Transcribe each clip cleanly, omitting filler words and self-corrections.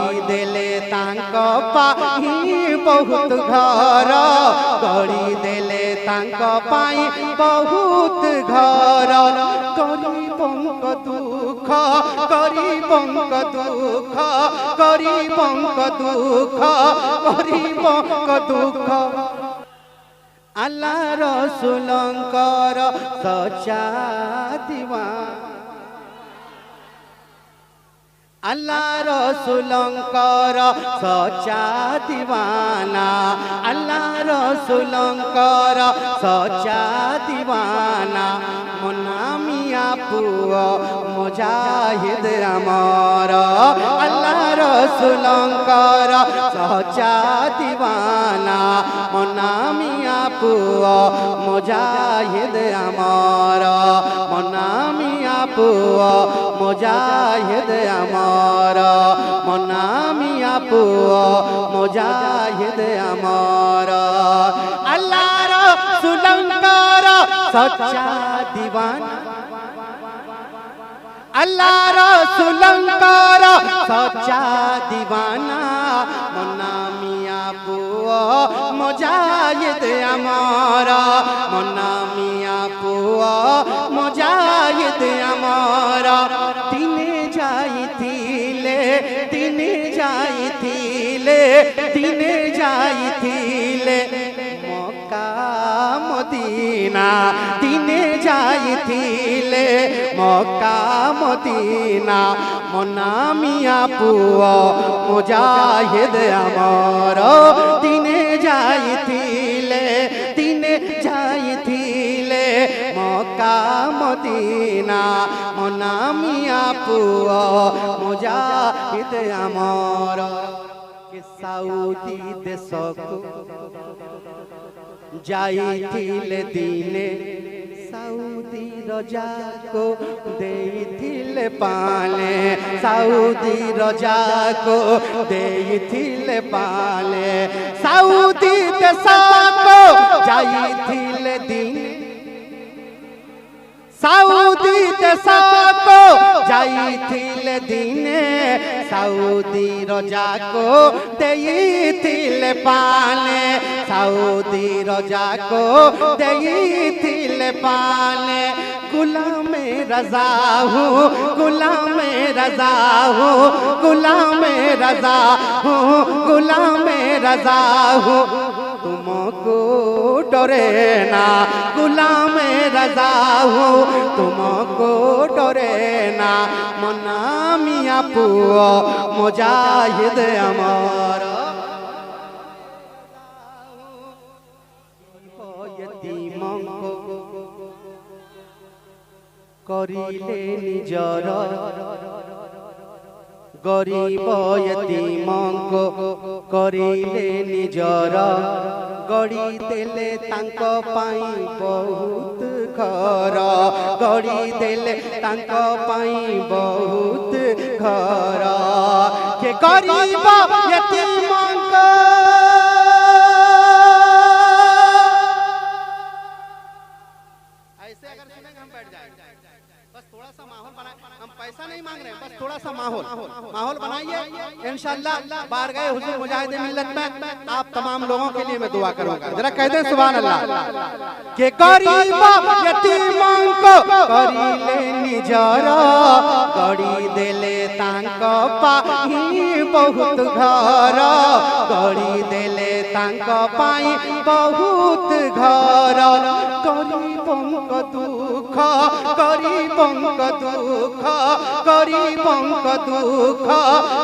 गढ़ी देले तांक पाई बहुत घर गढ़ी देले तांक पाई बहुत घर गरीबंक दुख गरीबंक दुख गरीबंक दुख गरीबंक दुख अल्लाह रसूलंकर सच्चा दीवाना अल्लाह रसूलंकर सच्चा दीवाना अल्लाह रसूलंकर सच्चा दीवाना मोना मिया पुओ मुजाहिद अमर अल्लाह रसूलंकर सच्चा दीवाना मोना मिया पुओ मुजाहिद अमर मोना मिया पुओ मुजाहिद अमर मोना मिया पुओ मुजाहिद अमर अल्लाह रसूलंकर सच्चा दीवाना अल्लाह रसूलंकर सच्चा दीवाना मोना मिया पुओ मुजाहिद अमर मोना मिया पुओ मुजाहिद अमर दिने जाइथिले दिने जाइथिले दिने जाइथिले मक्का मदीना दिने जाइथिले मक्का मदीना मोना मिया पुओ मुजाहिद अमर दिने जाइथिले दिने जाइथिले मक्का मदीना मोना मिया पुओ मुजाहिद अमर के साउदी देशको जाइथिले दिने साउदी रजा को देइथिले पाले साउदी रजा को देइथिले पाले साउदी देश को जाइथिले दिने साउदी देश को जाइथिले दिने साउदी रजा को देइथिले पाले साउदी रजा को देइथिले पाले गुलाम रजा हूँ गुलाम रजा हूँ गुलाम रजा हूँ गुलाम रजा हूँ तुमको डरे ना गुलाम रजा हूँ तुमको डरे ना मोना मिया पुओ मुजाहिद अमर करिले निजर गरीब यतीमको करिले निजर गड़ी देले तांक पाई बहुत घर गड़ी देले तांक पाई बहुत घर के गरीब यतीमको ऐसे अगर सुनेंगे हम बैठ जाएंगे बस थोड़ा सा माहौल बनाए हम पैसा नहीं मांग रहे हैं बस थोड़ा सा माहौल बनाइए इंशाअल्लाह बाहर गए हुजूर मुजाहिद मिल्लत में आप तमाम लोगों के लिए मैं दुआ करूंगा जरा कह दें सुभान अल्लाह के गरीब यतीमों को करिले निजर गड़ी देले तांक पाई बहुत घर गड़ी देले तांक पाई बहुत घर गरीबंक दुख गरीबंक दुख गरीबंक दुख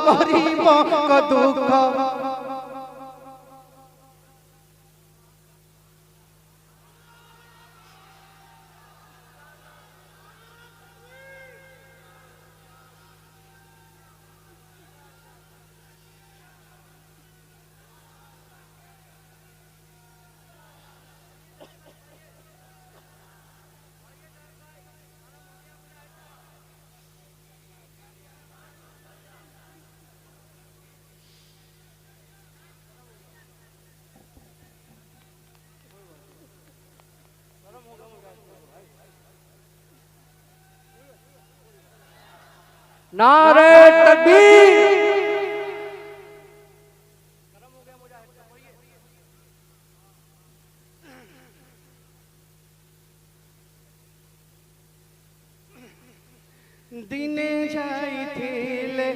गरीबंक दुख नारे तकबीर दिने जाइथिले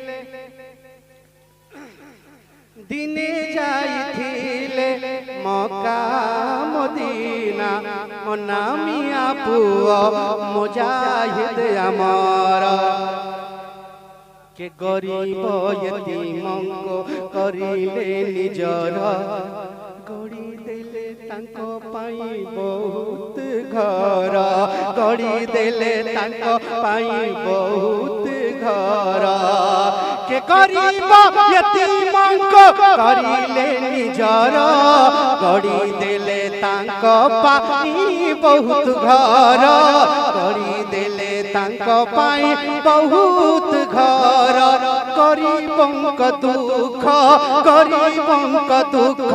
दिने जाइथिले मक्का मदीना मना मिया पुओ मुजाहिद अमर के गरीब यतीमको करिले निजर गड़ी देले तांको पाई बहुत घर गड़ी देले तांको पाई बहुत घर के गरीब यतीमको करिले निजर गड़ी देले तांको पाई बहुत घर गड़ी देले तांको पाई बहुत घर गरीबंक दुख गरीबंक दुख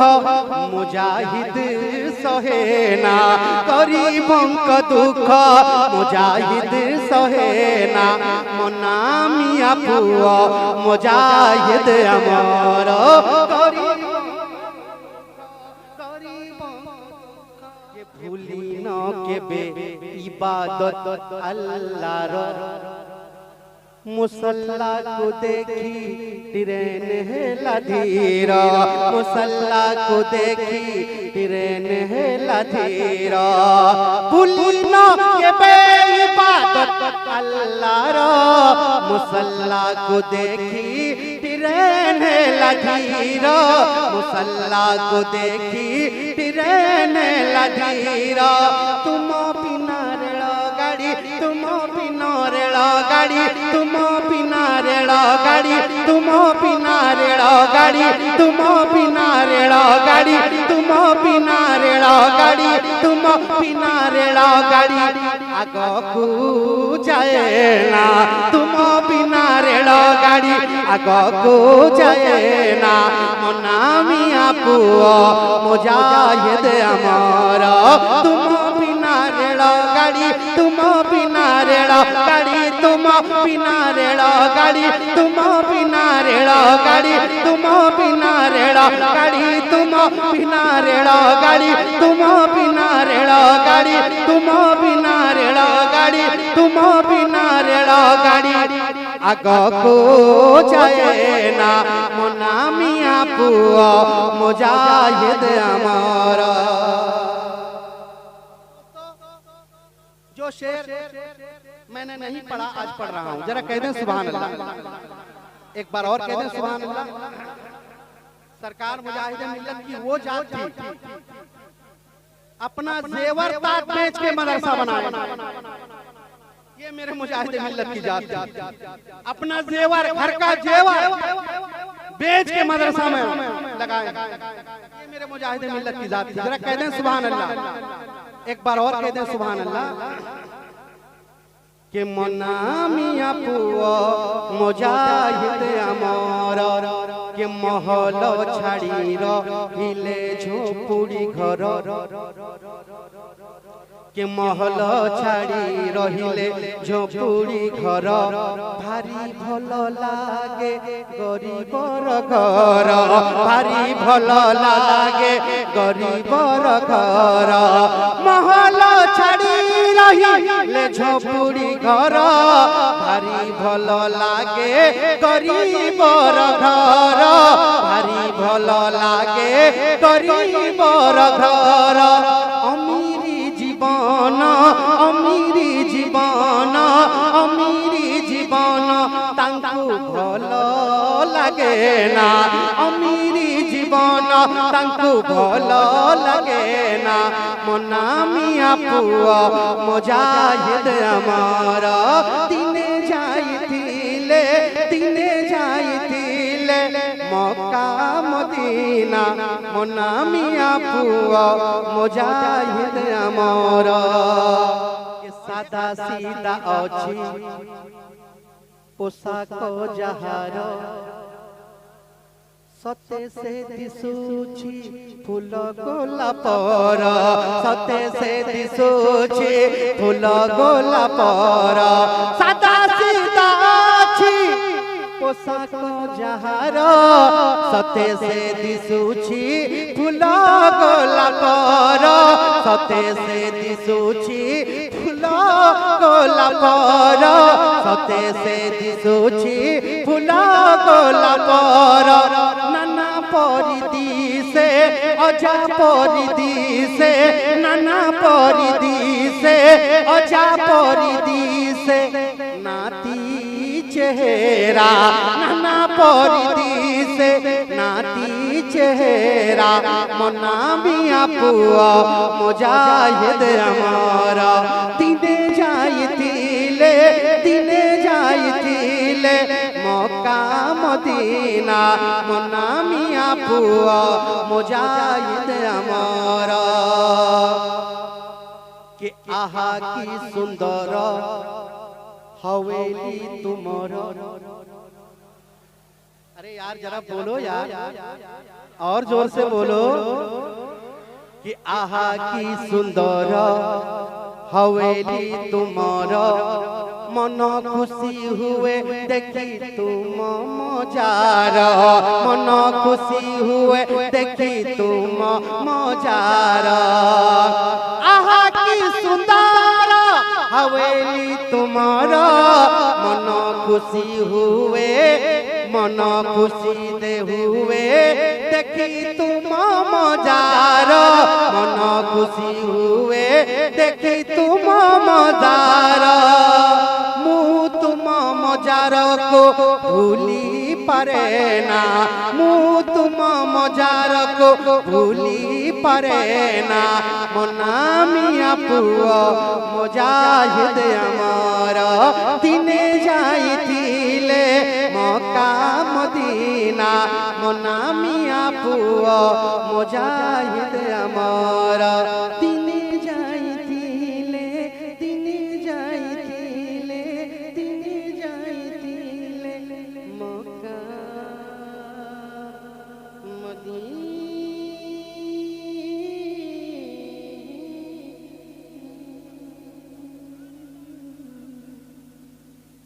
मुजाहिद सहेना गरीबंक दुख मुजाहिद सहेना मना मिया पुओ मुजाहिद अमर भूली न केबे इबादत अल्लाहर मुसल्ला को देखी ट्रेन है लधीरा मुसल्ला को देखी ट्रेन है लधीरा भूलना के बेइबादत अल्लाह रा मुसल्ला को देखी ट्रेन है लधीरा मुसल्ला को देखी ट्रेन है लधीरा तुम बिना रेड़ा गाड़ी तुम बिना रेड़ा गाड़ी तुम बिना रेड़ा गाड़ी तुम बिना रेड़ा गाड़ी तुम बिना रेड़ा गाड़ी तुम बिना रेड़ा गाड़ी तुम बिना रेड़ा गाड़ी आगो को जाए ना तुम बिना रेड़ा गाड़ी आगो को जाए ना मना मिया पुओ मुजाहिद अमर तुम बिना रेड़ा गाड़ी तुम बिना रेड़ा गाड़ी तुम बिना रेड़ा गाड़ी तुम बिना रेड़ा गाड़ी तुम बिना रेड़ा गाड़ी तुम बिना रेड़ा गाड़ी तुम बिना रेड़ा गाड़ी तुम बिना रेड़ा गाड़ी तुम बिना रेड़ा गाड़ी आगो को जाए ना मना मिया पुओ मुजाहिद अमर जो शेर मैंने नहीं पढ़ा आज पढ़ रहा हूँ जरा कह दें सुभान अल्लाह एक बार और कह दें सुभान अल्लाह सरकार मुजाहिद मिल्लत की वो जात थी अपना जेवर ताक बेच के मदरसा बनाया ये मेरे मुजाहिद मिल्लत की जात थी अपना जेवर घर का जेवर बेच के मदरसा में लगाए ये मेरे मुजाहिद मिल्लत की जात थी जरा कह दें सुभान अल्लाह एक बार और कह दें सुभान अल्लाह के मना मिया पुओ मुजाहिद अमर के महल छाड़ी रहिले झोपुड़ी घर के महल छाड़ी रहिले झोपुड़ी घर भारी भल लागे गरीबर घर भारी भल लागे गरीबर घर महल छाड़ी रहिले झोपुड़ी घर भारी भल लागे गरीबर घर भारी भल लागे गरीबर घर अमीरी जीवन अमीरी जीवन अमीरी जीवन तांकु भल लागे ना अमीरी जीवन तांकु भल लागे ना मना मिया पुओ मुजाहिद अमर दिने जाइथिले मक्का मदीना मना मिया पुओ मुजाहिद अमर सादा सीधा अछि पोशाक जहार सते से दिसुछि फूल गोलापर सते से दिसुछि फूल गोलापर सादा सीधा अछि पोशाक जहार सते से दिसुछि फूल गोलापर सते से दिसुछि फूल গোলাপর সতে সে দিশুছি ফুল গোলাপর নানা পরিদিশে অজা পরিদিশে নানা পরিদিশে অজা পরিদিশে নাতি চেহারা নানা পরিদিশে নাতি চেহারা মনামিয়া পুয়া মুজাহিদ আমার দিনে যাইতিলে মক্কা মদিনা মনামিয়া পুয়া মুজাহিদ আমার কে আহা কি সুন্দর हवेली तुम्हारा। अरे यार जरा बोलो यार और जोर से बोलो कि आहा की सुंदर हवेली तुम्हारा मन खुशी हुए देखी तुम मजार मन खुशी हुए देखी तुम मजार आहा की सुंदर हवेली तुम्हारा मन खुशी हुए मन खुशी दे हुए देखी तुम मजार मन खुशी हुए देखी तुम मजार मुँह तुम मजार को भूली परे ना मुँह तुम मजार को भूली परे ना मनामिया पुआ मुजाहिद আমার দিনে যাইতিলে মক্কা মদিনা মনামিয়া পুয়া মুজাহিদ আমার দিন